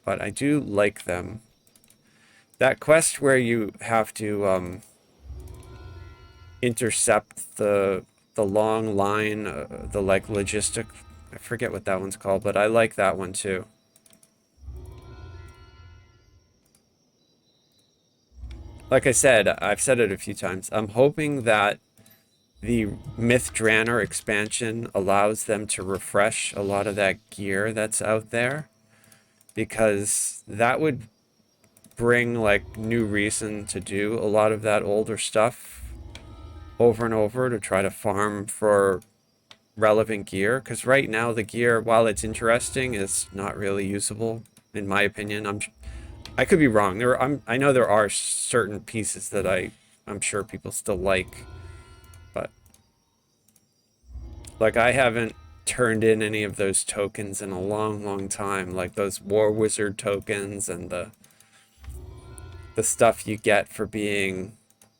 but I do like them. That quest where you have to intercept the long line, the like logistic, I forget what that one's called, but I like that one too. Like I said, I've said it a few times. I'm hoping that the Myth Draenor expansion allows them to refresh a lot of that gear that's out there, because that would bring like new reason to do a lot of that older stuff over and over to try to farm for relevant gear. Because right now the gear, while it's interesting, is not really usable in my opinion. I could be wrong. I know there are certain pieces that I'm sure people still like, but like I haven't turned in any of those tokens in a long time, like those War Wizard tokens and the stuff you get for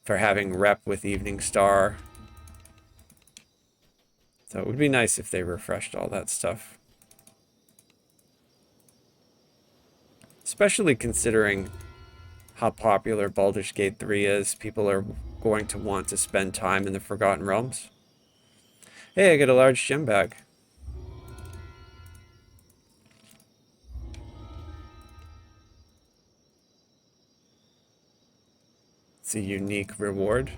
having rep with Evening Star. So it would be nice if they refreshed all that stuff. Especially considering how popular Baldur's Gate 3 is. People are going to want to spend time in the Forgotten Realms. Hey, I get a large gem bag. It's a unique reward.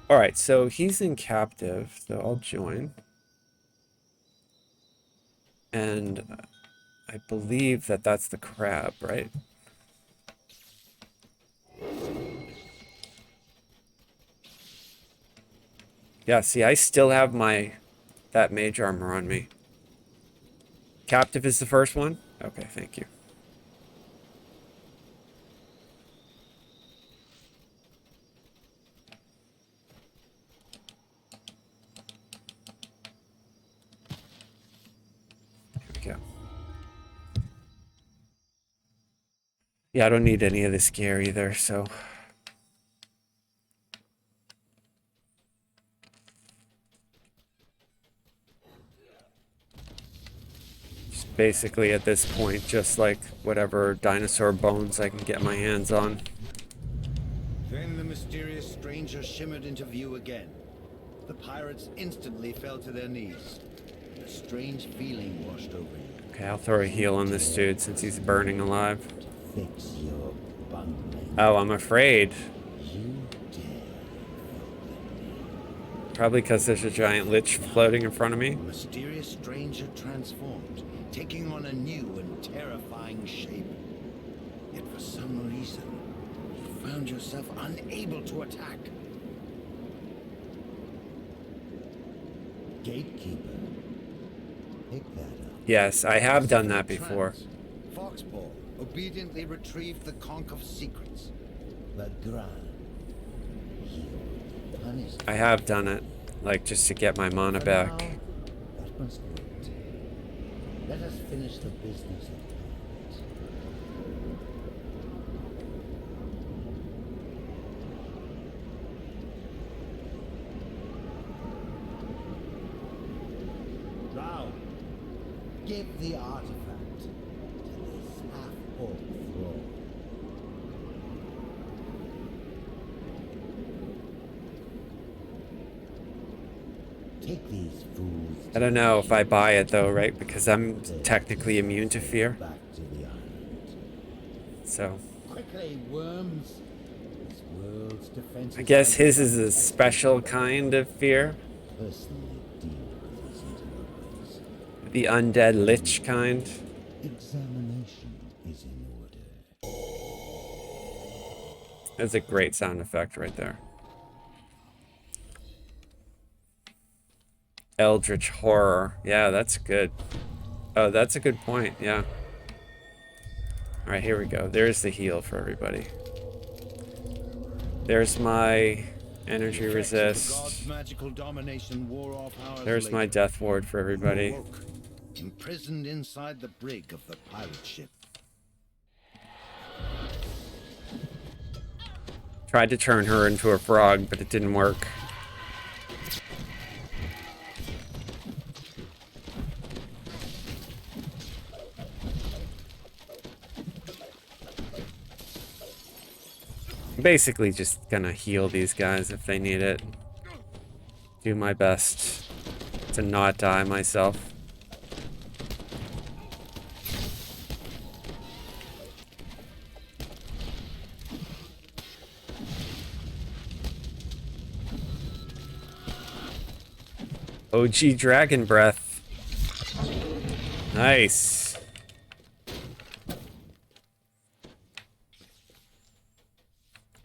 Alright, so he's in captive, so I'll join. And I believe that that's the crab, right? Yeah, see, I still have that mage armor on me. Captive is the first one? Okay, thank you. Here we go. Yeah, I don't need any of this gear either, so... basically at this point just like whatever dinosaur bones I can get my hands on. Then the mysterious stranger shimmered into view again. The pirates instantly fell to their knees. A strange feeling washed over you. Okay, I'll throw a heal on this dude since he's burning alive. Fix your bungling. Oh, I'm afraid. You dare. Probably because there's a giant lich floating in front of me. The mysterious stranger transformed, taking on a new and terrifying shape. Yet for some reason, you found yourself unable to attack. Gatekeeper. Pick that up. Yes, I have done that before. Foxball obediently retrieved the conch of secrets. But Gran, punished. I have done it, like just to get my mana back. That must wait. Let us finish the business at hand. Drow, give the artifact to this half-orc thrall. Take these fools. I don't know if I buy it though, right? Because I'm technically immune to fear. Back to the island. So Quickly, worms. This world's defenses I guess his is a special kind of fear. personally deal with these interlopers. The undead lich kind. Examination is in order. That's a great sound effect right there. Eldritch Horror. Yeah, that's good. Oh, that's a good point. Yeah. Alright, here we go. There's the heal for everybody. There's my energy resist. There's my death ward for everybody. Imprisoned inside the brig of the pirate ship. Tried to turn her into a frog, but it didn't work. Basically just gonna heal these guys if they need it. Do my best to not die myself. OG Dragon Breath. Nice.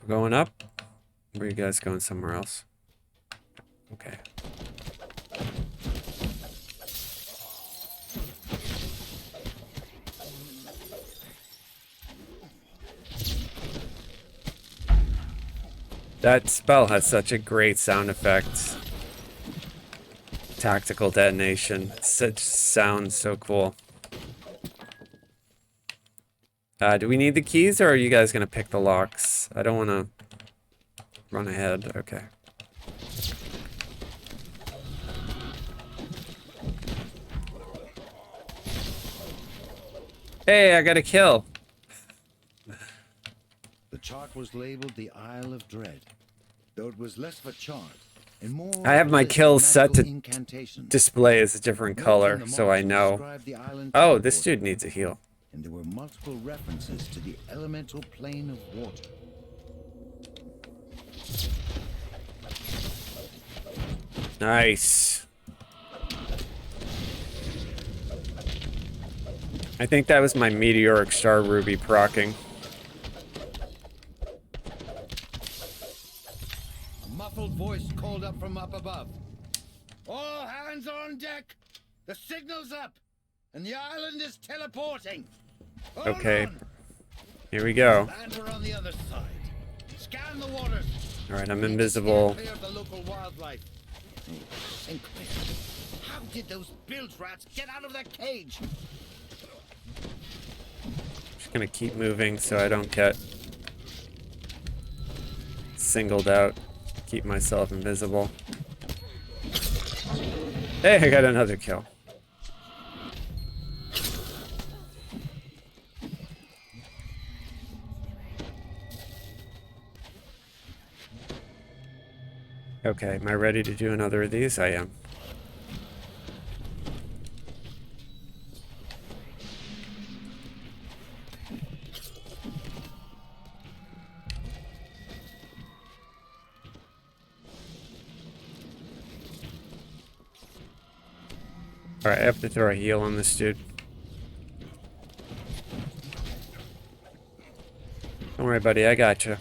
We're going up? Or are you guys going somewhere else? Okay. That spell has such a great sound effect. Tactical detonation. It sounds so cool. Do we need the keys, or are you guys gonna pick the locks? I don't want to run ahead. Okay. Hey, I got a kill. The chart was labeled the Isle of Dread, though it was less of a chart and more. I have my kills set to incantation. display as a different color, so I know. Oh, this dude needs a heal. And there were multiple references to the elemental plane of water. Nice. I think that was my meteoric star ruby proccing. A muffled voice called up from up above. All hands on deck! The signal's up, and the island is teleporting. Hold Okay. on. Here we go. Land her on the other side. Scan the waters. Alright, I'm invisible. Clear of the local wildlife. Sinclair, how did those bilge rats get out of their cage? Just gonna keep moving so I don't get singled out. Keep myself invisible. Hey, I got another kill. Okay, am I ready to do another of these? I am. Alright, I have to throw a heal on this dude. Don't worry, buddy, I got you.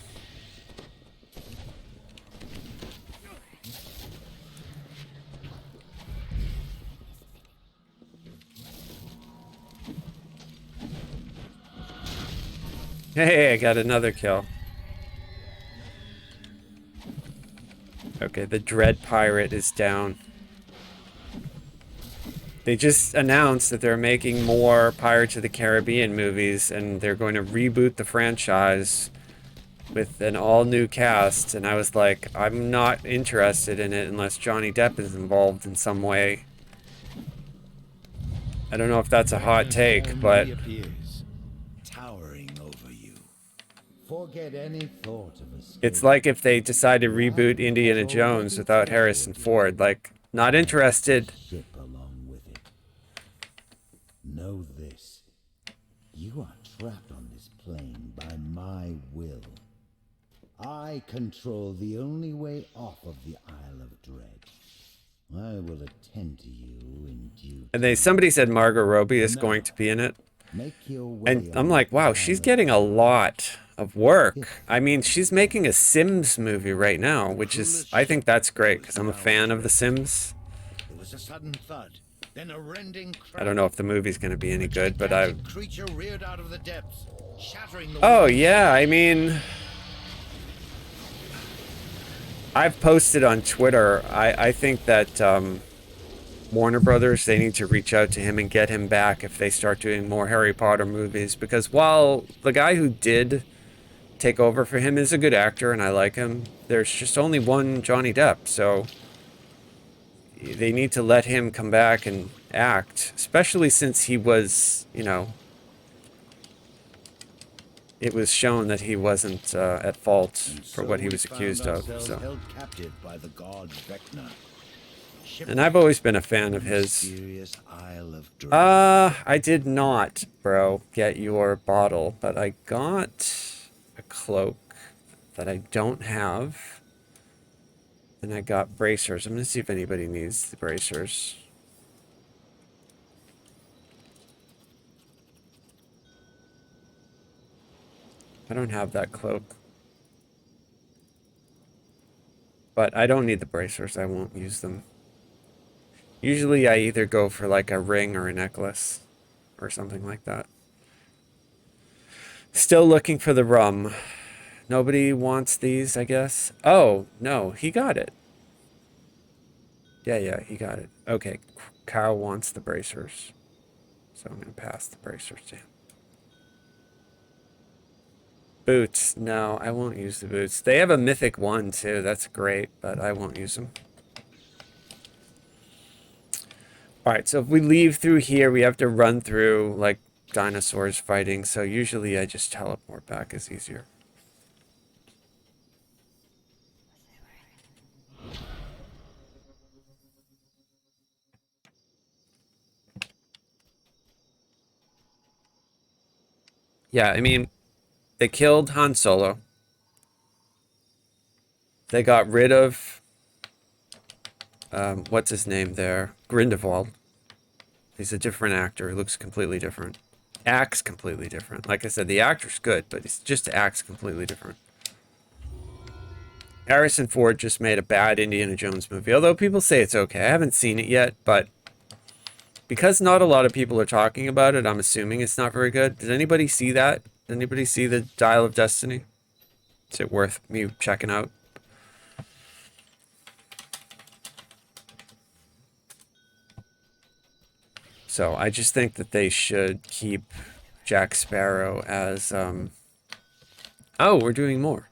Hey, I got another kill. Okay, the Dread Pirate is down. They just announced that they're making more Pirates of the Caribbean movies, and they're going to reboot the franchise with an all-new cast, and I was like, I'm not interested in it unless Johnny Depp is involved in some way. I don't know if that's a hot take, but Forget any thought of escape. it's like if they decide to reboot Indiana Jones without Harrison Ford. Like, not interested. Ship along with it. Know this. You are trapped on this plane by my will. I control the only way off of the Isle of Dread. I will attend to you in due And somebody said Margot Robbie is going to be in it. Make your way And I'm like, wow, she's getting a lot of work. I mean, she's making a Sims movie right now, which is, I think that's great, because I'm a fan of The Sims. There was a sudden thud, then a rending crack. I don't know if the movie's going to be any good, but Gigantic creature reared out of the depths, shattering the Oh, walls. yeah, I mean, I've posted on Twitter, I think that Warner Brothers, they need to reach out to him and get him back if they start doing more Harry Potter movies, because while the guy who did take over for him is a good actor and I like him, there's just only one Johnny Depp, so they need to let him come back and act, especially since he was, you know, it was shown that he wasn't at fault for what he we was found accused of. ourselves So, held captive by the god Vecna. and I've always been a fan of his. Mysterious Isle of Dread. I did not, bro, get your bottle, but I got a cloak that I don't have. And I got bracers. I'm gonna see if anybody needs the bracers. I don't have that cloak. But I don't need the bracers. I won't use them. Usually I either go for like a ring or a necklace or something like that. Still looking for the rum. Nobody wants these, I guess. Oh, no, he got it. Yeah, he got it. Okay, Kyle wants the bracers. So I'm going to pass the bracers to him. Boots. No, I won't use the boots. They have a mythic one too. That's great, but I won't use them. Alright, so if we leave through here, we have to run through, like, dinosaurs fighting. So usually I just teleport back. It's easier. Yeah, I mean, they killed Han Solo. They got rid of, what's his name there? Grindelwald. He's a different actor. He looks completely different. Acts completely different. Like I said, the actor's good, but he just acts completely different. Harrison Ford just made a bad Indiana Jones movie. Although people say it's okay. I haven't seen it yet, but because not a lot of people are talking about it, I'm assuming it's not very good. Did anybody see that? Did anybody see the Dial of Destiny? Is it worth me checking out? So I just think that they should keep Jack Sparrow as, oh, we're doing more.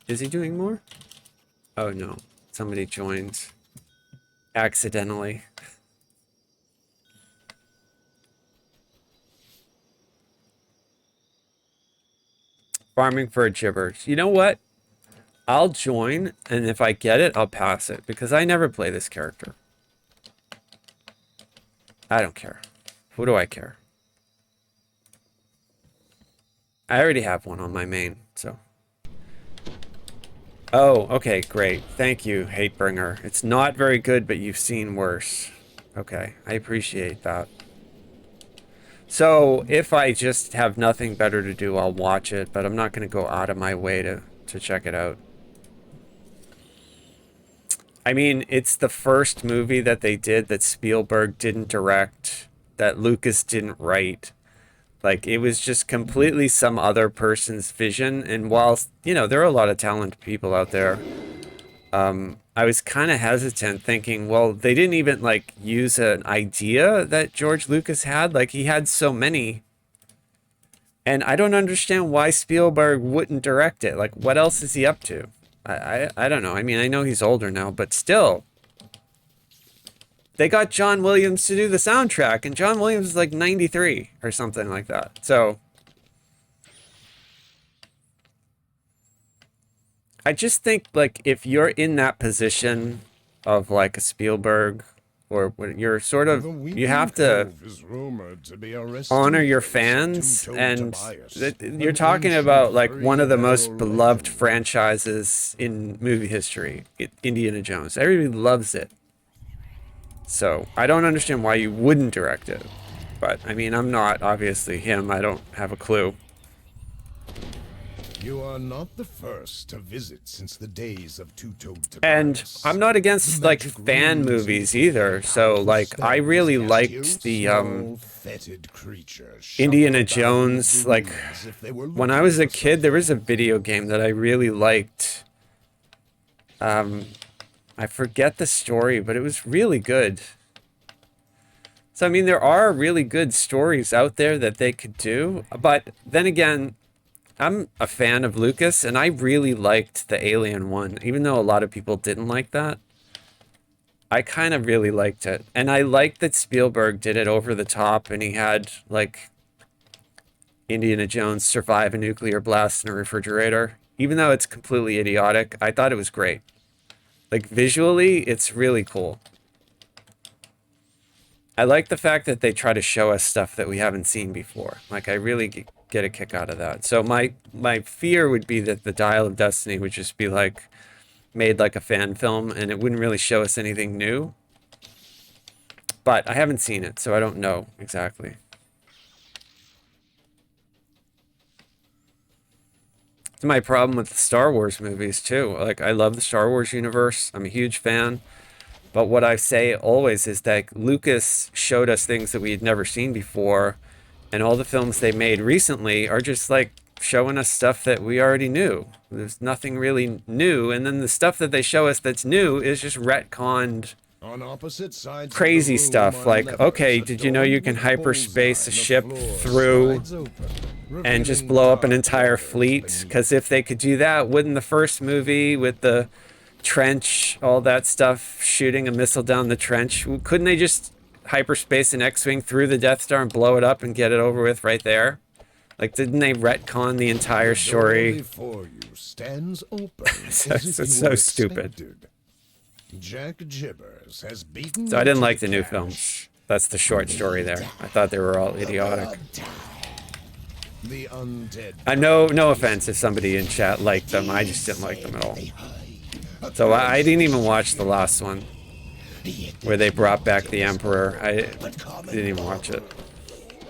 Is he doing more? Oh no, somebody joined accidentally. Farming for a Jibbers. You know what? I'll join, and if I get it, I'll pass it, because I never play this character. I don't care. Who do I care? I already have one on my main, so. Oh, okay, great. Thank you, Hatebringer. It's not very good, but you've seen worse. Okay, I appreciate that. So, if I just have nothing better to do, I'll watch it, but I'm not going to go out of my way to check it out. I mean, it's the first movie that they did that Spielberg didn't direct, that Lucas didn't write. Like, it was just completely some other person's vision. And whilst, you know, there are a lot of talented people out there, I was kind of hesitant thinking, well, they didn't even, like, use an idea that George Lucas had. Like, he had so many. And I don't understand why Spielberg wouldn't direct it. Like, what else is he up to? I don't know. I mean, I know he's older now, but still. They got John Williams to do the soundtrack, and John Williams is like 93 or something like that. So I just think, like, if you're in that position of like a Spielberg, or when you're sort of, you have to honor your fans, and you're talking about like one of the most beloved franchises in movie history, Indiana Jones. Everybody loves it. So I don't understand why you wouldn't direct it. But I mean, I'm not obviously him. I don't have a clue. You are not the first to visit since the days of two-toed And I'm not against like fan movies either. So like I really liked the Indiana Jones. Like when I was a kid, there was a video game that I really liked. I forget the story, but it was really good. So I mean, there are really good stories out there that they could do. But then again, I'm a fan of Lucas, and I really liked the Alien one, even though a lot of people didn't like that. I kind of really liked it. And I liked that Spielberg did it over the top, and he had, like, Indiana Jones survive a nuclear blast in a refrigerator. Even though it's completely idiotic, I thought it was great. Like, visually, it's really cool. I like the fact that they try to show us stuff that we haven't seen before. Like, I really get a kick out of that. So my fear would be that the Dial of Destiny would just be, like, made like a fan film, and it wouldn't really show us anything new. But I haven't seen it, so I don't know exactly. It's my problem with the Star Wars movies, too. Like, I love the Star Wars universe. I'm a huge fan. But what I say always is that Lucas showed us things that we had never seen before, and all the films they made recently are just like showing us stuff that we already knew. There's nothing really new, and then the stuff that they show us that's new is just retconned On opposite sides crazy of the room stuff. are Like, levers okay, did you know you can adorned with hyperspace a bullseye, ship and the floor through slides open, and just revealing blow up an dark entire waters fleet? beneath. Because if they could do that, wouldn't the first movie with the trench, all that stuff, shooting a missile down the trench, couldn't they just hyperspace an X-Wing through the Death Star and blow it up and get it over with right there? Like, didn't they retcon the entire The door story? before you stands open So- as if so- you so were stupid. expected. Jack Jibbers has beaten So I you didn't to like the new cash. films. That's the short story there. I thought they were all idiotic. The undead. No offense if somebody in chat liked them. I just didn't like them at all. So I didn't even watch the last one, where they brought back the Emperor. I didn't even watch it.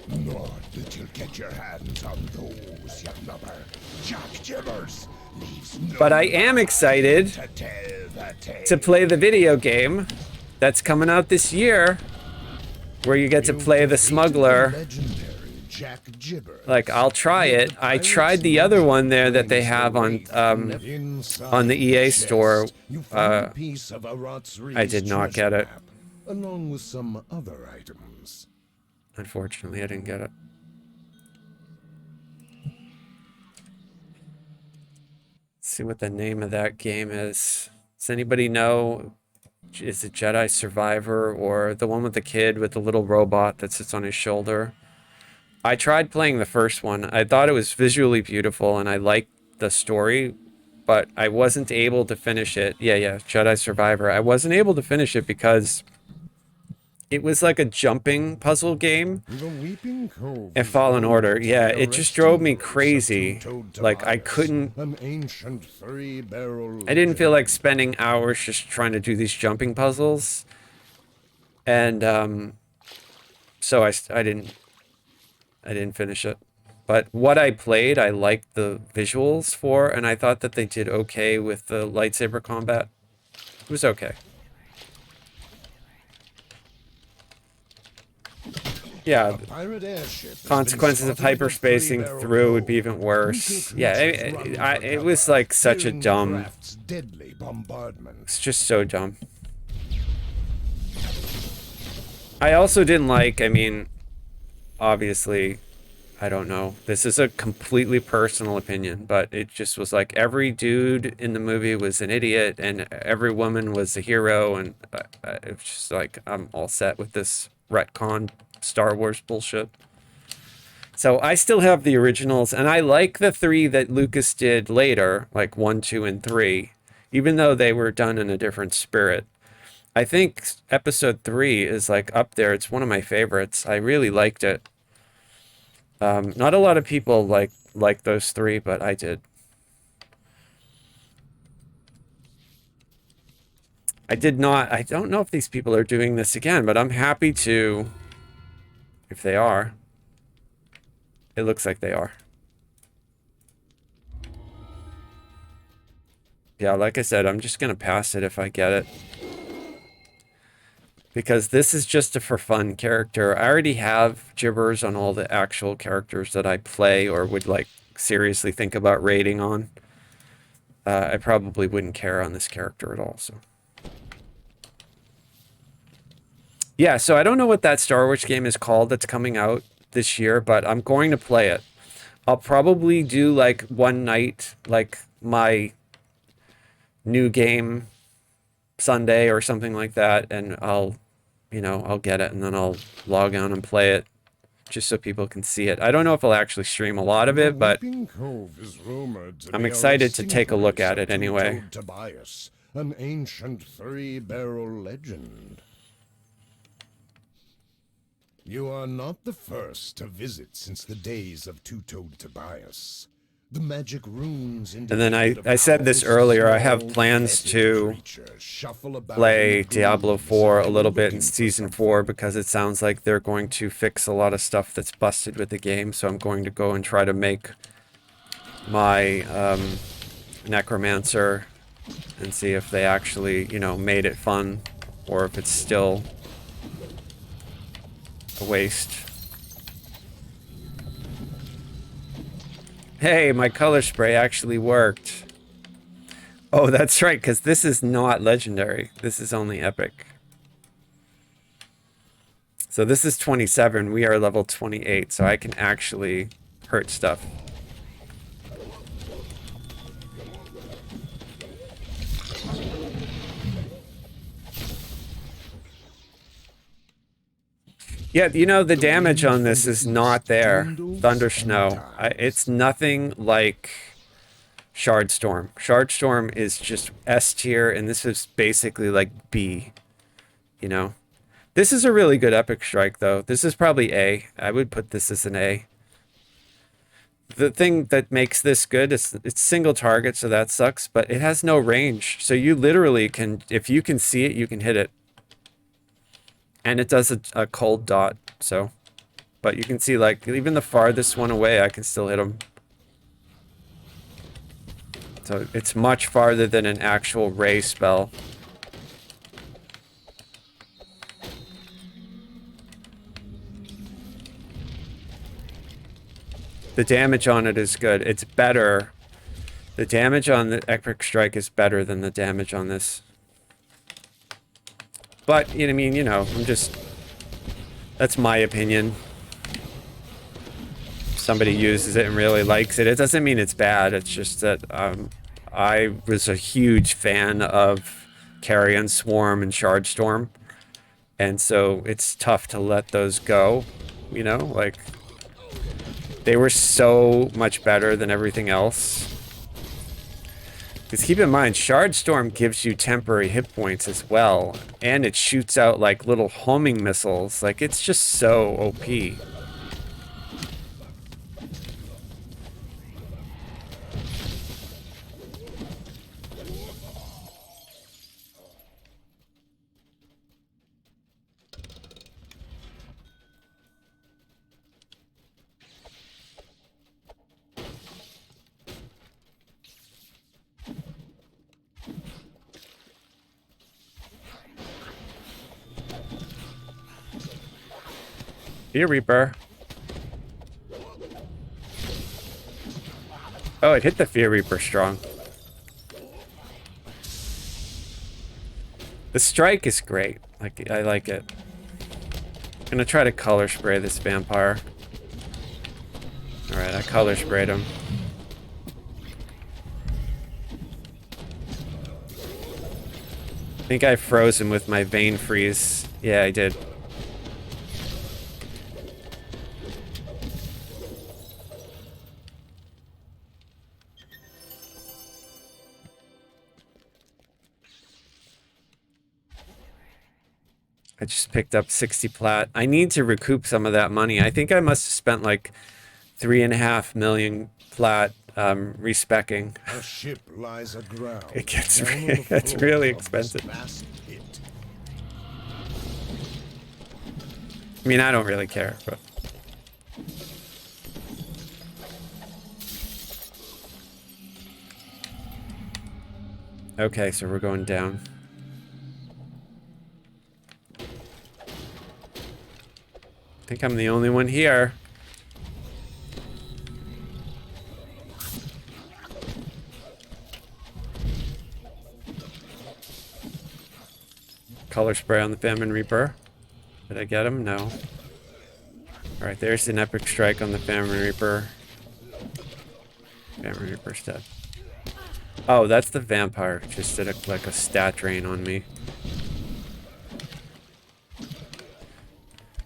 Not that you'll get your hands on those, young lover. Jack Jibbers leaves no But I am excited to tell the tale. to play the video game that's coming out this year, where you get to play the smuggler. Legendary Jack Jibbers. Like, I'll try it. I tried the other one there that they have on the EA store. I did not get it. Along with some other items. Unfortunately, I didn't get it. Let's see what the name of that game is. Does anybody know? Is it Jedi Survivor or the one with the kid with the little robot that sits on his shoulder? I tried playing the first one. I thought it was visually beautiful and I liked the story, but I wasn't able to finish it. Yeah, Jedi Survivor. I wasn't able to finish it because it was like a jumping puzzle game. The Weeping Cove And Fallen Order, yeah, it just drove me crazy. Like, I couldn't... An ancient three-barrel. I didn't feel like spending hours just trying to do these jumping puzzles. And, so I didn't finish it. But what I played, I liked the visuals for, and I thought that they did okay with the lightsaber combat. It was okay. Yeah, Pirate airship has been consequences of spotted with hyperspacing three-barrel through would be bow. even worse. Yeah, Run it for was cover, like such a fearing the dumb... craft's deadly bombardment. It's just so dumb. I also didn't like, I mean, obviously, I don't know. This is a completely personal opinion, but it just was like every dude in the movie was an idiot and every woman was a hero, and it was just like, I'm all set with this retcon Star Wars bullshit. So I still have the originals, and I like the three that Lucas did later, like 1, 2, and 3, even though they were done in a different spirit. I think episode 3 is like up there. It's one of my favorites. I really liked it. Not a lot of people like those 3, but I did. I did not. I don't know if these people are doing this again, but I'm happy to, if they are. It looks like they are. Yeah, like I said, I'm just going to pass it if I get it. Because this is just a for fun character. I already have Jibbers on all the actual characters that I play or would like seriously think about raiding on. I probably wouldn't care on this character at all, so. Yeah, so I don't know what that Star Wars game is called that's coming out this year, but I'm going to play it. I'll probably do like one night, like my new game Sunday or something like that, and I'll, you know, I'll get it and then I'll log on and play it just so people can see it. I don't know if I'll actually stream a lot of it, but Weeping Cove is rumored to I'm be a excited to resting take a look place at it of anyway. two-toed Tobias, an ancient three-barrel legend. You are not the first to visit since the days of two-toed Tobias. The magic runes And then I said this earlier, I have plans to play Diablo 4 a little bit in Season 4 because it sounds like they're going to fix a lot of stuff that's busted with the game, so I'm going to go and try to make my Necromancer and see if they actually, you know, made it fun or if it's still a waste. Hey, my color spray actually worked. Oh, that's right, because this is not legendary. This is only epic. So this is 27. We are level 28, so I can actually hurt stuff. Yeah, you know, the damage on this is not there. Thunder Snow. It's nothing like Shardstorm. Shardstorm is just S tier, and this is basically like B. You know? This is a really good Epic Strike, though. This is probably A. I would put this as an A. The thing that makes this good is it's single target, so that sucks, but it has no range. So you literally can, if you can see it, you can hit it. And it does a cold dot, so. But you can see, like, even the farthest one away, I can still hit them. So it's much farther than an actual ray spell. The damage on it is good. It's better. The damage on the Epic Strike is better than the damage on this. But, you know, I mean, you know, I'm just... That's my opinion. If somebody uses it and really likes it, it doesn't mean it's bad. It's just that I was a huge fan of Carrion Swarm and Shardstorm. And so it's tough to let those go, you know? Like, they were so much better than everything else. Because keep in mind, Shardstorm gives you temporary hit points as well, and it shoots out like little homing missiles. Like, it's just so OP. Fear Reaper. Oh, it hit the Fear Reaper strong. The strike is great. Like, I like it. I'm gonna try to color spray this vampire. Alright, I color sprayed him. I think I froze him with my Vein Freeze. Yeah, I did. I just picked up 60 plat. I need to recoup some of that money. I think I must have spent like 3.5 million plat respecking. A ship lies aground. It gets it's really expensive. I mean, I don't really care, but okay, so we're going down. I think I'm the only one here. Color spray on the Famine Reaper. Did I get him? No. Alright, there's an Epic Strike on the Famine Reaper. Famine Reaper's dead. Oh, that's the vampire. Just did like a stat drain on me.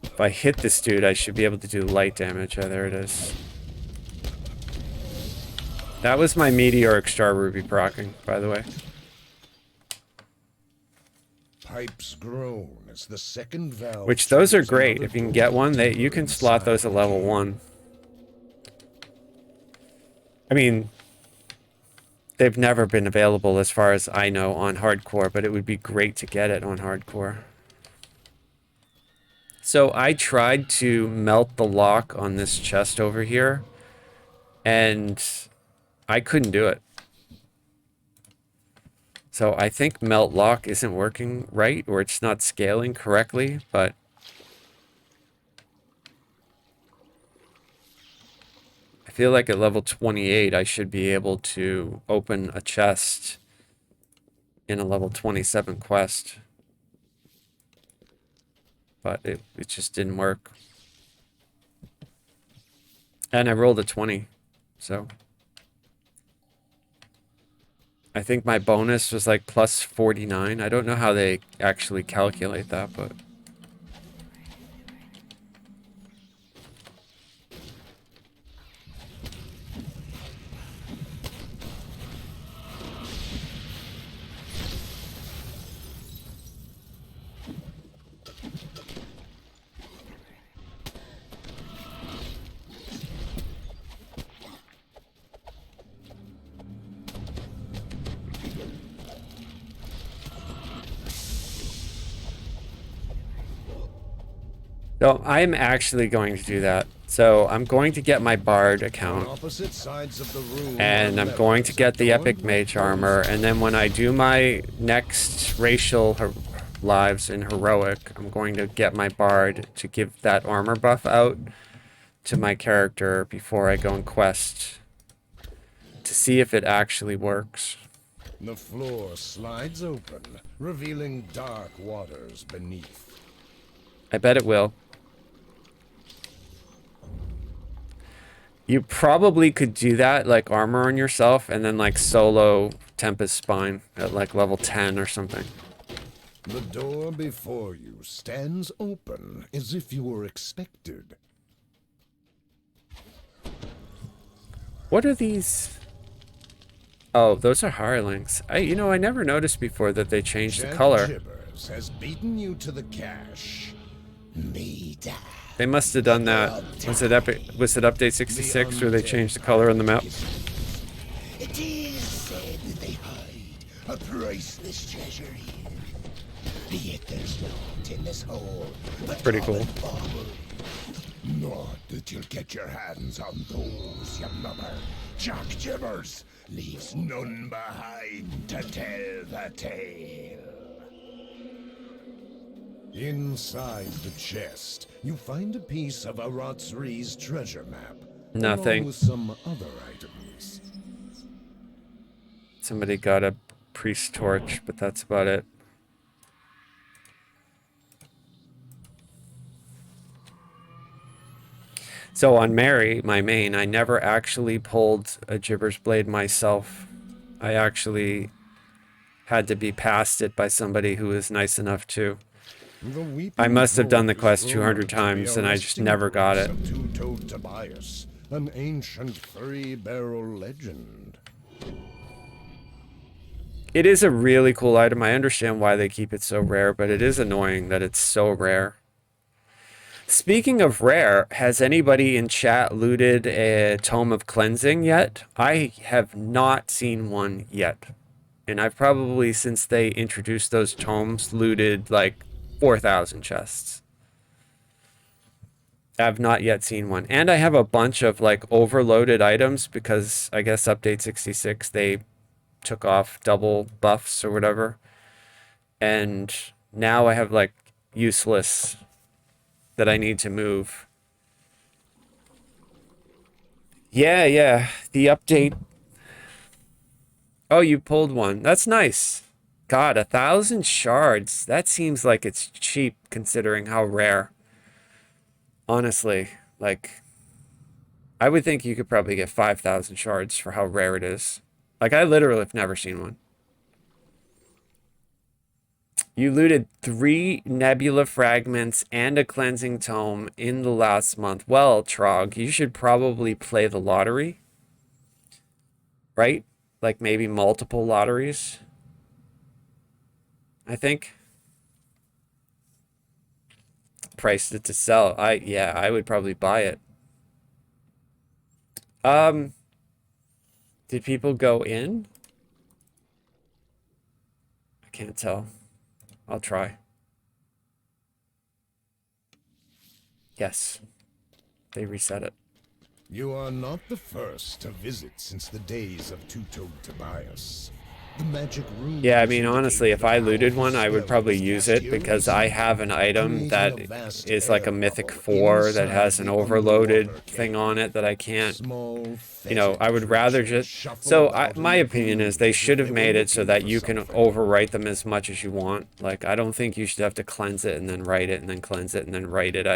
If I hit this dude, I should be able to do light damage. Oh, there it is. That was my Meteoric Star Ruby proccing, by the way. Pipes groan as the second valve. Which those are triggers great. another If you can door get one, you deeper can slot those at inside level the 1. I mean, they've never been available as far as I know on hardcore, but it would be great to get it on hardcore. So I tried to melt the lock on this chest over here, and I couldn't do it. So I think melt lock isn't working right, or it's not scaling correctly, but I feel like at level 28 I should be able to open a chest in a level 27 quest. But it just didn't work. And I rolled a 20, so I think my bonus was like plus 49. I don't know how they actually calculate that, but so I'm actually going to do that. So I'm going to get my Bard account, opposite sides of the room and I'm going to get the Epic Mage armor, and then when I do my next racial lives in Heroic, I'm going to get my Bard to give that armor buff out to my character before I go and quest to see if it actually works. The floor slides open, revealing dark waters beneath. I bet it will. You probably could do that, like armor on yourself, and then like solo Tempest Spine at like level 10 or something. The door before you stands open as if you were expected. What are these? Oh, those are hirelings. I never noticed before that they changed the color. Jibbers has beaten you to the cache. They must have done that. Was it update 66 where they changed the color on the map? It is said that they hide a priceless treasure here. Yet there's naught in this hole. That's pretty cool. Not that you'll get your hands on those, you lubber. Jack Jibbers leaves none behind to tell the tale. Inside the chest, you find a piece of Aratsri's treasure map. Nothing. Along with some other items. Somebody got a priest torch, but that's about it. So on Mary, my main, I never actually pulled a Jibbers blade myself. I actually had to be passed it by somebody who was nice enough to. I must have done the quest 200 times and I just never got it. Two-toed Tobias, an ancient three-barrel legend. It is a really cool item. I understand why they keep it so rare, but it is annoying that it's so rare. Speaking of rare, has anybody in chat looted a Tome of Cleansing yet? I have not seen one yet. And I've probably, since they introduced those tomes, looted like 4,000 chests. I've not yet seen one. And I have a bunch of like overloaded items because I guess update 66, they took off double buffs or whatever. And now I have like useless that I need to move. Yeah, the update. Oh, you pulled one. That's nice. God, 1,000 shards. That seems like it's cheap considering how rare. Honestly, like, I would think you could probably get 5,000 shards for how rare it is. Like, I literally have never seen one. You looted 3 nebula fragments and a cleansing tome in the last month. Well, Trog, you should probably play the lottery. Right? Like maybe multiple lotteries. I think. Priced it to sell. Yeah, I would probably buy it. Did people go in? I can't tell. I'll try. Yes. They reset it. You are not the first to visit since the days of Two-Toed Tobias. The magic room. Yeah, I mean, honestly, if I looted one, I would probably use it because I have an item that is like a Mythic 4 that has an overloaded thing on it that I can't, you know, I would rather just... So my opinion is they should have made it so that you can overwrite them as much as you want. Like, I don't think you should have to cleanse it and then write it and then cleanse it and then write it.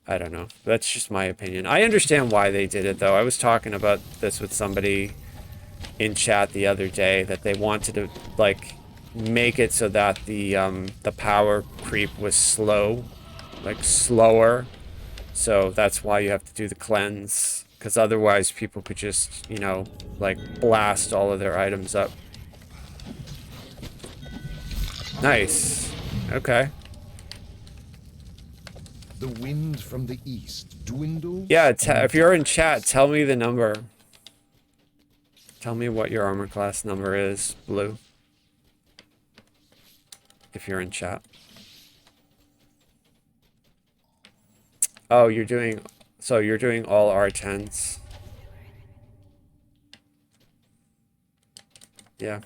I don't know. That's just my opinion. I understand why they did it, though. I was talking about this with somebody in chat the other day, that they wanted to, like, make it so that the power creep was slow, like, slower. So that's why you have to do the cleanse, because otherwise people could just, you know, like, blast all of their items up. Nice. Okay. The wind from the east dwindles. Yeah, if you're in chat, tell me the number. Tell me what your armor class number is, Blue. If you're in chat. Oh, you're doing... So you're doing all R10s. Yeah.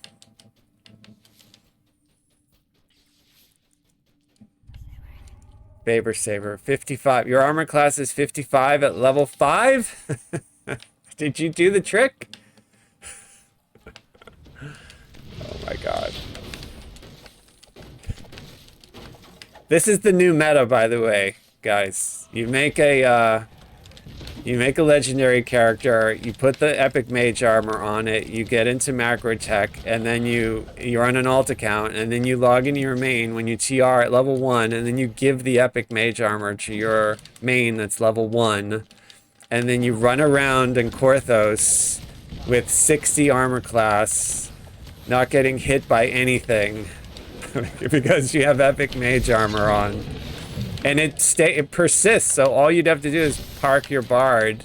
Baber Saber, 55. Your armor class is 55 at level 5? Did you do the trick? Oh my god. This is the new meta, by the way, guys. You make a legendary character, you put the epic mage armor on it, you get into macro tech, and then you're on an alt account, and then you log into your main when you TR at level 1, and then you give the epic mage armor to your main that's level 1, and then you run around in Korthos with 60 armor class, not getting hit by anything because you have epic mage armor on. And it persists, so all you'd have to do is park your bard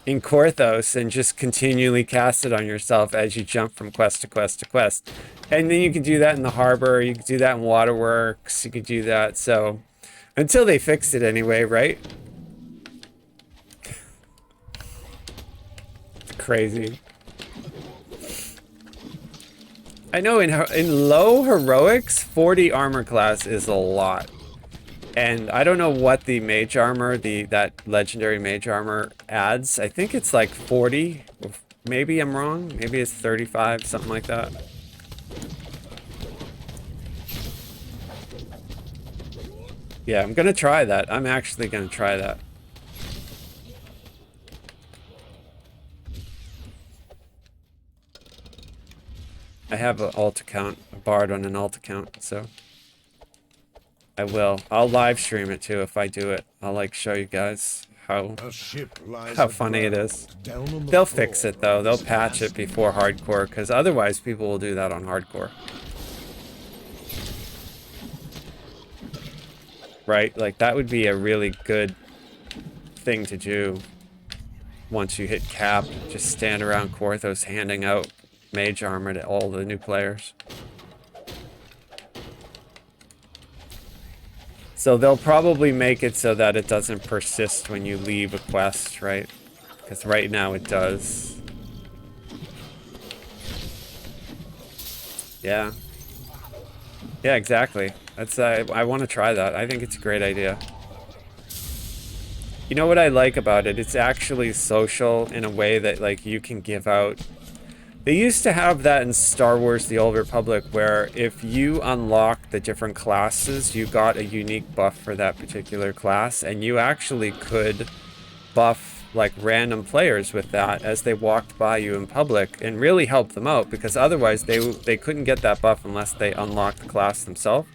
in Korthos and just continually cast it on yourself as you jump from quest to quest to quest. And then you can do that in the harbor, you can do that in waterworks, you could do that, so... Until they fixed it anyway, right? It's crazy. I know in low heroics, 40 armor class is a lot. And I don't know what the mage armor, that legendary mage armor adds. I think it's like 40. Maybe I'm wrong. Maybe it's 35, something like that. Yeah, I'm gonna try that. I'm actually gonna try that. I have an alt account, a bard on an alt account, so I will. I'll live stream it too if I do it. I'll like show you guys how funny it is. They'll fix it though. They'll patch it before hardcore, because otherwise people will do that on hardcore. Right? Like that would be a really good thing to do once you hit cap. Just stand around Korthos handing out mage armor to all the new players. So they'll probably make it so that it doesn't persist when you leave a quest, right? Because right now it does. Yeah. Yeah, exactly. That's I want to try that. I think it's a great idea. You know what I like about it? It's actually social in a way that like you can give out. They used to have that in Star Wars The Old Republic, where if you unlock the different classes, you got a unique buff for that particular class, and you actually could buff like random players with that as they walked by you in public and really help them out, because otherwise they couldn't get that buff unless they unlocked the class themselves.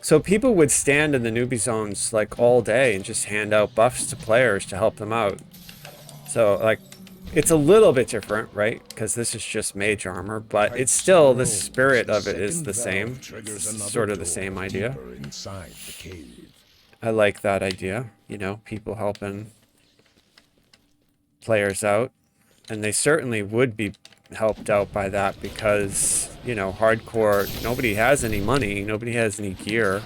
So people would stand in the newbie zones like all day and just hand out buffs to players to help them out. So like, it's a little bit different, right? Because this is just mage armor, but it's still, the spirit of it is the same. It's sort of the same idea. Inside the cave. I like that idea, you know, people helping players out. And they certainly would be helped out by that because, you know, hardcore, nobody has any money, nobody has any gear.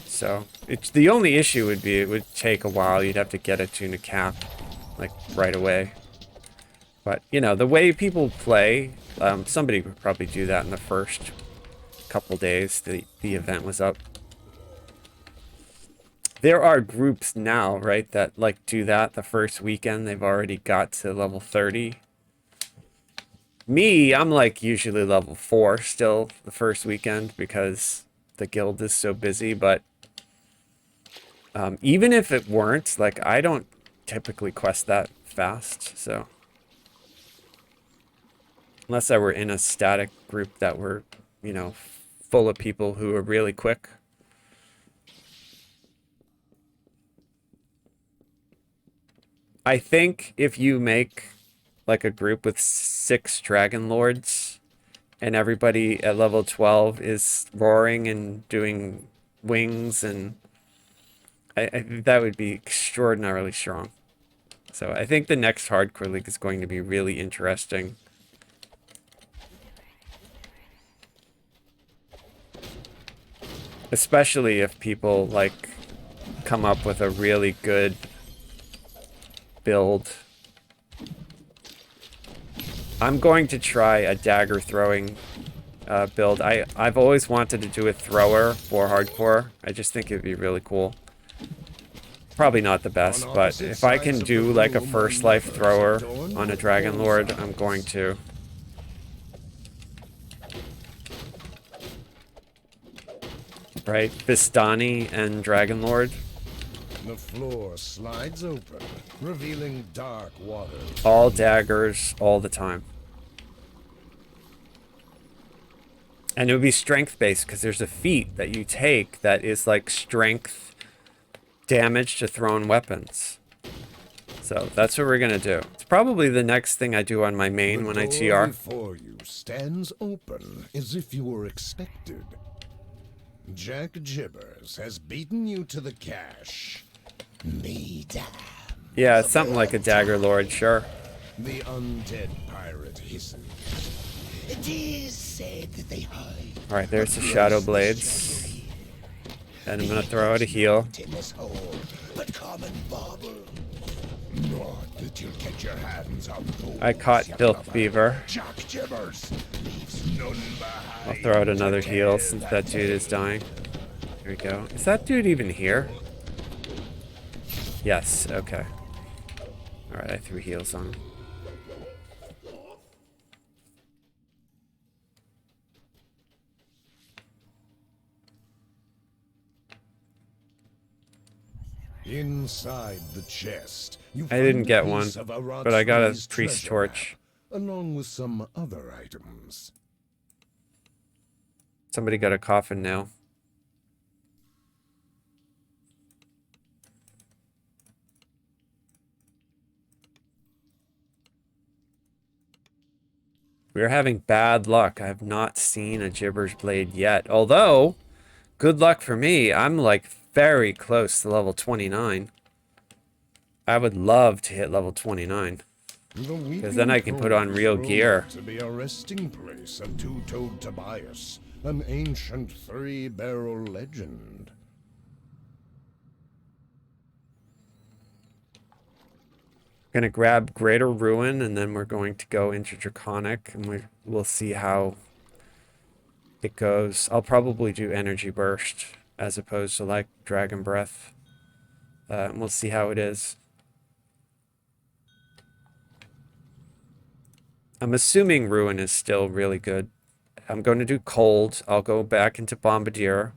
So it's, the only issue would be it would take a while. You'd have to get it to a cap like right away. But, you know, the way people play, somebody would probably do that in the first couple days the event was up. There are groups now, right, that like do that the first weekend. They've already got to level 30. Me, I'm like usually level 4 still the first weekend because the guild is so busy. But even if it weren't, like, I don't typically quest that fast, so. Unless I were in a static group that were, you know, full of people who are really quick. I think if you make like a group with 6 Dragon Lords and everybody at level 12 is roaring and doing wings, and I think that would be extraordinarily strong. So I think the next hardcore league is going to be really interesting. Especially if people like come up with a really good build. I'm going to try a dagger throwing build. I've always wanted to do a thrower for hardcore. I just think it'd be really cool. Probably not the best, but if I can do like a first life thrower on a Dragon Lord, I'm going to. Right, Vistani and Dragon Lord. The floor slides open, revealing dark water. All daggers, all the time. And it would be strength based because there's a feat that you take that is like strength damage to thrown weapons. So that's what we're gonna do. It's probably the next thing I do on my main when I TR. The door before you stands open as if you were expected. Jack Jibbers has beaten you to the cache. Me damn. Yeah, it's something like a dagger lord, sure. The undead pirate hisses. It is said that they hide. Alright, there's the shadow blades. And I'm gonna throw out a heal. But common bauble. Not that you'll get your hands on those. I caught Filth Beaver. Jack Jibbers leaves none behind. I'll throw out another heal since that dude is dying. Here we go. Is that dude even here? Yes, okay. Alright, I threw heals on him. Inside the chest, you I didn't find a get one, piece of but I got a Aratsri's priest treasure torch. map, along with some other items. Somebody got a coffin now. We're having bad luck. I have not seen a Jibbers blade yet. Although, good luck for me. I'm like very close to level 29. I would love to hit level 29. Because then I can put on real gear. To be a resting place of two-toed Tobias, an ancient 3-barrel legend. Gonna grab Greater Ruin, and then we're going to go into Draconic, and we'll see how it goes. I'll probably do Energy Burst as opposed to like Dragon Breath. And we'll see how it is. I'm assuming Ruin is still really good. I'm going to do Cold. I'll go back into Bombardier.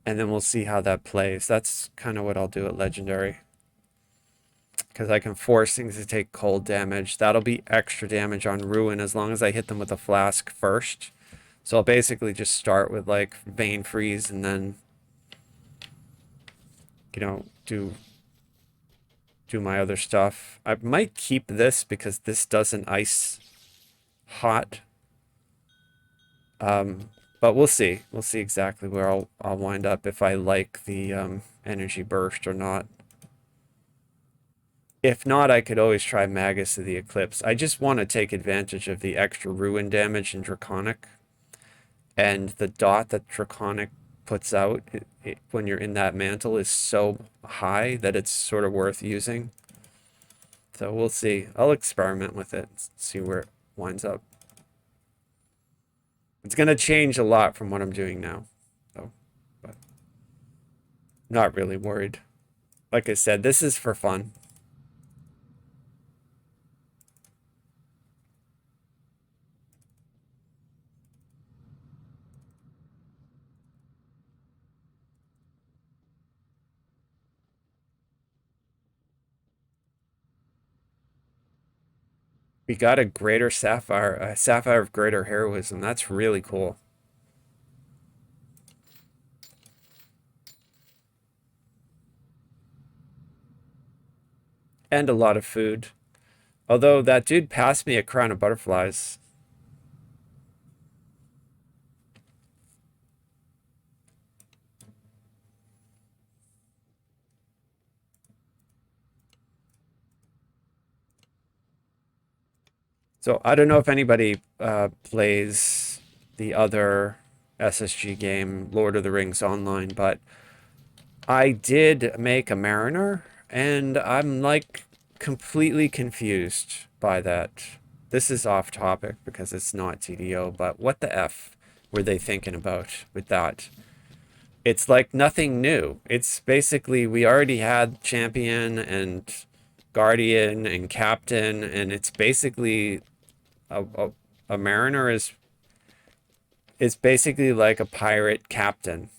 And then we'll see how that plays. That's kind of what I'll do at Legendary. because I can force things to take cold damage. That'll be extra damage on Ruin as long as I hit them with a flask first. So I'll basically just start with like Vein Freeze and then, you know, do my other stuff. I might keep this because this doesn't ice hot. But we'll see. We'll see exactly where I'll wind up if I like the energy burst or not. If not, I could always try Magus of the Eclipse. I just want to take advantage of the extra Ruin damage in Draconic. And the dot that Draconic puts out when you're in that mantle is so high that it's sort of worth using. So we'll see. I'll experiment with it, see where it winds up. It's going to change a lot from what I'm doing now, though. But not really worried. Like I said, this is for fun. We got a greater sapphire, a sapphire of greater heroism. That's really cool. And a lot of food. Although that dude passed me a crown of butterflies. So I don't know if anybody plays the other SSG game, Lord of the Rings Online, but I did make a Mariner, and I'm like completely confused by that. This is off topic because it's not TDO, but what the F were they thinking about with that? It's like nothing new. It's basically we already had Champion and Guardian and Captain, and it's basically a Mariner is basically like a pirate captain.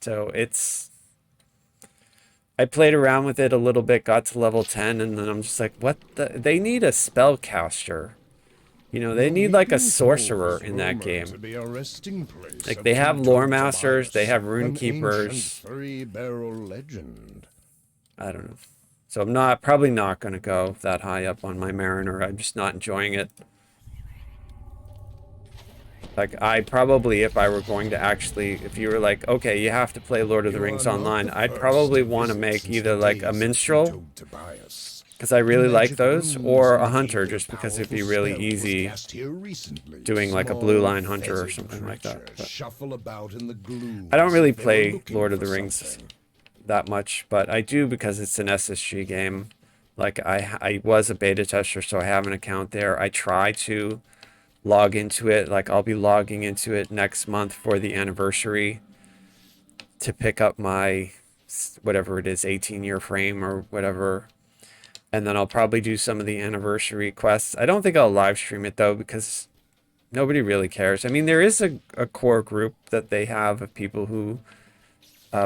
So it's I played around with it a little bit, got to level 10, and then I'm just like, what the? They need a spellcaster. You know, they need like a sorcerer in that game. Like they have lore masters, they have rune keepers. I don't know. So I'm probably not going to go that high up on my Mariner. I'm just not enjoying it. Like, I probably, if I were going to actually, if you were like, okay, you have to play Lord of the Rings Online, I'd probably want to make either like a minstrel, because I really like those, or a hunter, just because it'd be really easy doing like a blue line hunter or something like that. But I don't really play Lord of the Rings that much, but I do because it's an SSG game. Like, I was a beta tester, so I have an account there. I try to log into it. Like, I'll be logging into it next month for the anniversary to pick up my whatever it is, 18-year frame or whatever, and then I'll probably do some of the anniversary quests. I don't think I'll live stream it though, because nobody really cares. I mean, there is a core group that they have of people who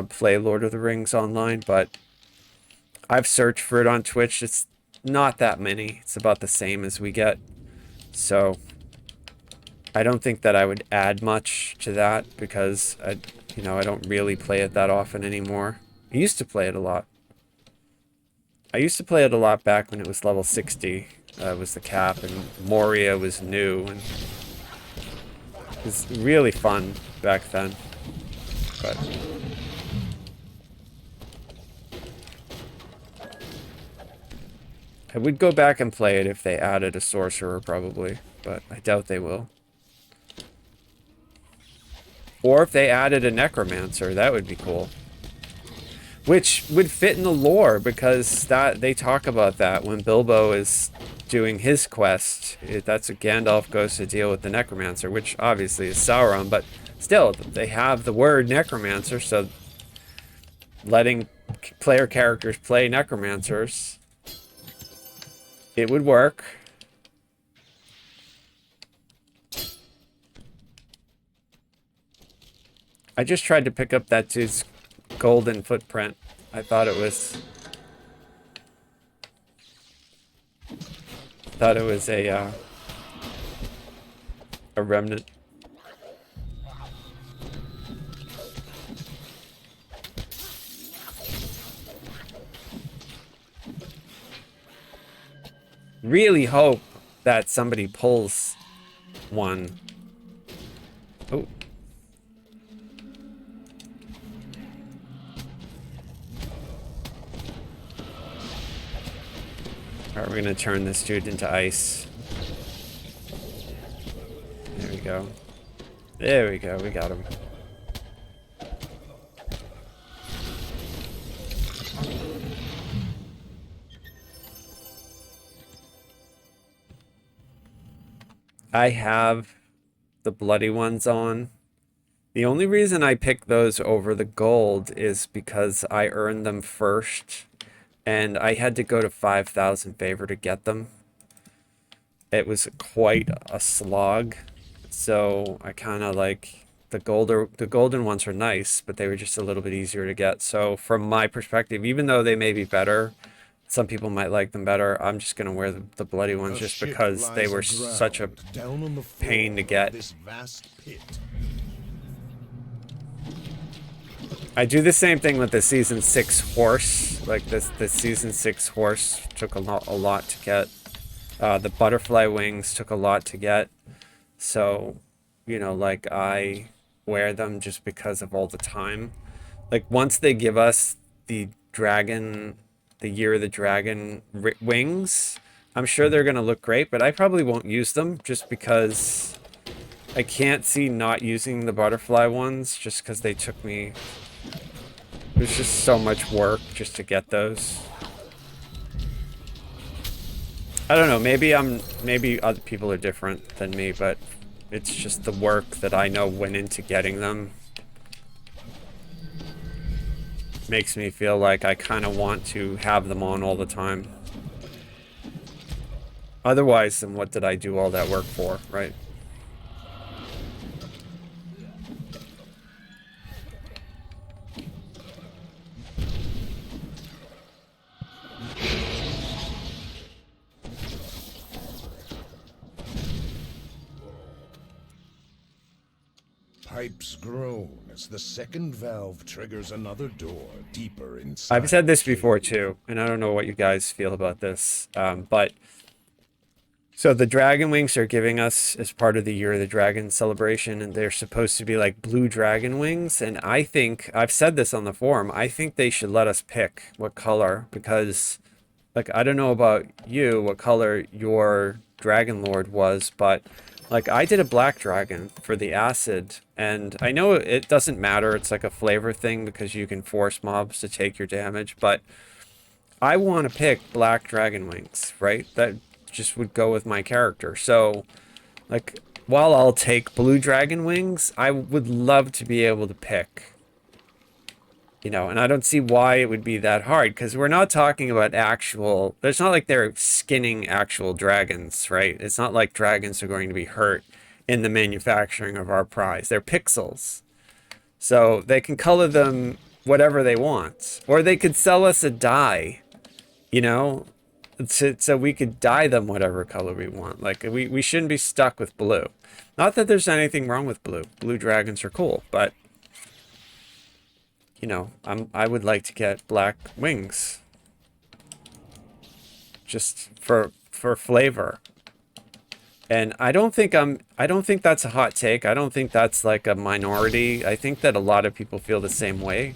play Lord of the Rings Online, but I've searched for it on Twitch. It's not that many. It's about the same as we get, so I don't think that I would add much to that, because I don't really play it that often anymore. I used to play it a lot. I used to play it a lot back when it was level 60. Was the cap, and Moria was new, and it was really fun back then. But I would go back and play it if they added a sorcerer, probably, but I doubt they will. Or if they added a necromancer, that would be cool. Which would fit in the lore, because they talk about that when Bilbo is doing his quest. That's what Gandalf goes to deal with the necromancer, which obviously is Sauron, but still, they have the word necromancer, so letting player characters play necromancers, it would work. I just tried to pick up that dude's golden footprint. I thought it was Thought it was a remnant. Really hope that somebody pulls one. Oh. Alright, we're gonna turn this dude into ice. There we go. There we go, we got him. I have the bloody ones on. The only reason I picked those over the gold is because I earned them first, and I had to go to 5,000 favor to get them. It was quite a slog, so I kind of like the golden ones are nice, but they were just a little bit easier to get. So from my perspective, even though they may be better, some people might like them better, I'm just gonna wear the bloody ones just because they were such a pain to get. I do the same thing with the season 6 horse. Like the season 6 horse took a lot to get. The butterfly wings took a lot to get. So, you know, like I wear them just because of all the time. Like once they give us the dragon, the Year of the Dragon wings, I'm sure they're gonna look great, but I probably won't use them just because I can't see not using the butterfly ones just because they took me. There's just so much work just to get those. I don't know, maybe other people are different than me, but it's just the work that I know went into getting them. Makes me feel like I kind of want to have them on all the time. Otherwise, then what did I do all that work for, right? Pipes groan as the second valve triggers another door deeper inside. I've said this before too, and I don't know what you guys feel about this, but so the dragon wings are giving us as part of the Year of the Dragon celebration, and they're supposed to be like blue dragon wings, and I think, I've said this on the forum, I think they should let us pick what color, because like I don't know about you, what color your Dragon Lord was, but like I did a black dragon for the acid, and I know it doesn't matter, it's like a flavor thing because you can force mobs to take your damage, but I want to pick black dragon wings, right? That just would go with my character. So like while I'll take blue dragon wings, I would love to be able to pick, you know, and I don't see why it would be that hard, because we're not talking about actual, it's not like they're skinning actual dragons, right? It's not like dragons are going to be hurt in the manufacturing of our prize. They're pixels. So they can color them whatever they want. Or they could sell us a dye, you know, so we could dye them whatever color we want. Like we shouldn't be stuck with blue. Not that there's anything wrong with blue. Blue dragons are cool, but you know, I would like to get black wings, just for flavor. And I don't think that's a hot take. I don't think that's like a minority. I think that a lot of people feel the same way.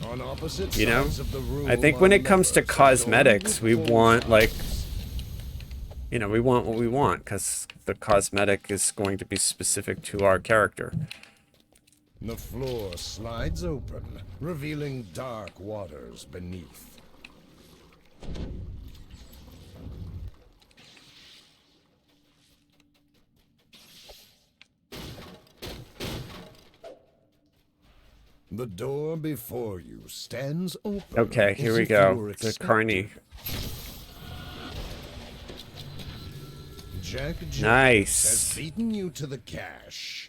On opposite You know, sides of the room I think when are it comes to members cosmetics, we adorned with want like, flowers. you know, we want what we want because the cosmetic is going to be specific to our character. The floor slides open, revealing dark waters beneath. The door before you stands open. Okay, here as we if you go. were The expected. Carney. Jack Jibbers Nice. has beaten you to the cash.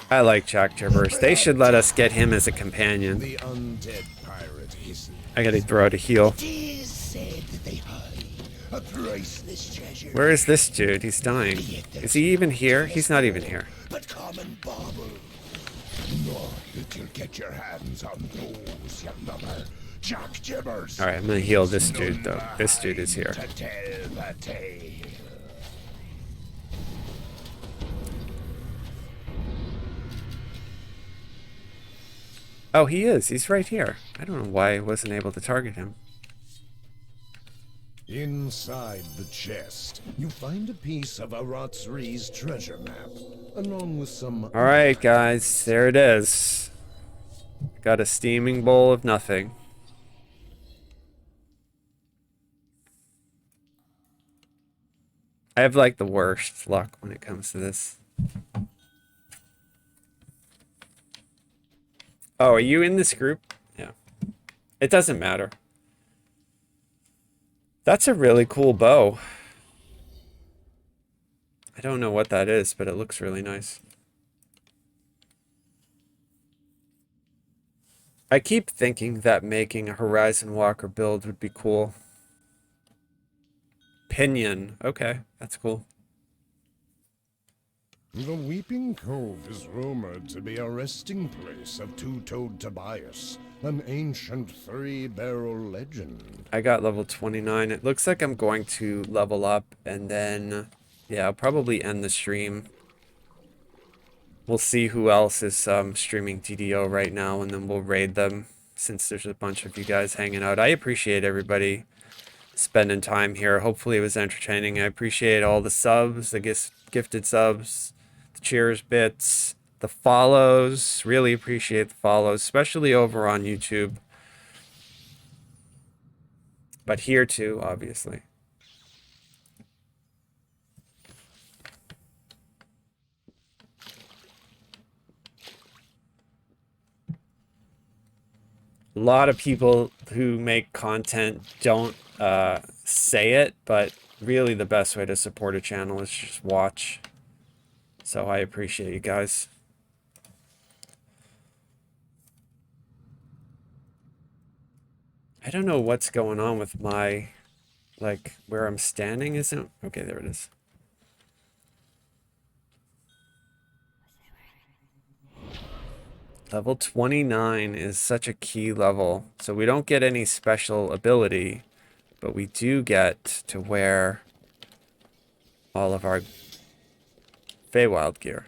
I like Jack Jibbers. They should let us get him as a companion. The undead pirate is I gotta throw out a heal. It is said that they hide A priceless treasure. Where is this dude? He's dying. Is he even here? He's not even here. But common bauble. Not that you'll get your hands on those, you lubber. Jack Jibbers. Alright, I'm gonna heal this dude, though. This dude is here. To tell the tale. Oh, he is. He's right here. I don't know why I wasn't able to target him. Inside the chest, you find a piece of Aratsri's treasure map, along with some... Alright, guys. There it is. Got a steaming bowl of nothing. I have, like, the worst luck when it comes to this. Oh, are you in this group? Yeah. It doesn't matter. That's a really cool bow. I don't know what that is, but it looks really nice. I keep thinking that making a Horizon Walker build would be cool. Pinion. Okay, that's cool. The Weeping Cove is rumored to be a resting place of two-toed Tobias, an ancient three-barrel legend. I got level 29. It looks like I'm going to level up and then, yeah, I'll probably end the stream. We'll see who else is streaming DDO right now, and then we'll raid them since there's a bunch of you guys hanging out. I appreciate everybody spending time here. Hopefully it was entertaining. I appreciate all the subs, the gifted subs, the cheers bits, the follows. Really appreciate the follows, especially over on YouTube. But here too, obviously. A lot of people who make content don't say it, but really the best way to support a channel is just watch. So I appreciate you guys. I don't know what's going on with my, like, where I'm standing isn't... Okay, there it is. Level 29 is such a key level. So we don't get any special ability, but we do get to wear all of our Feywild gear.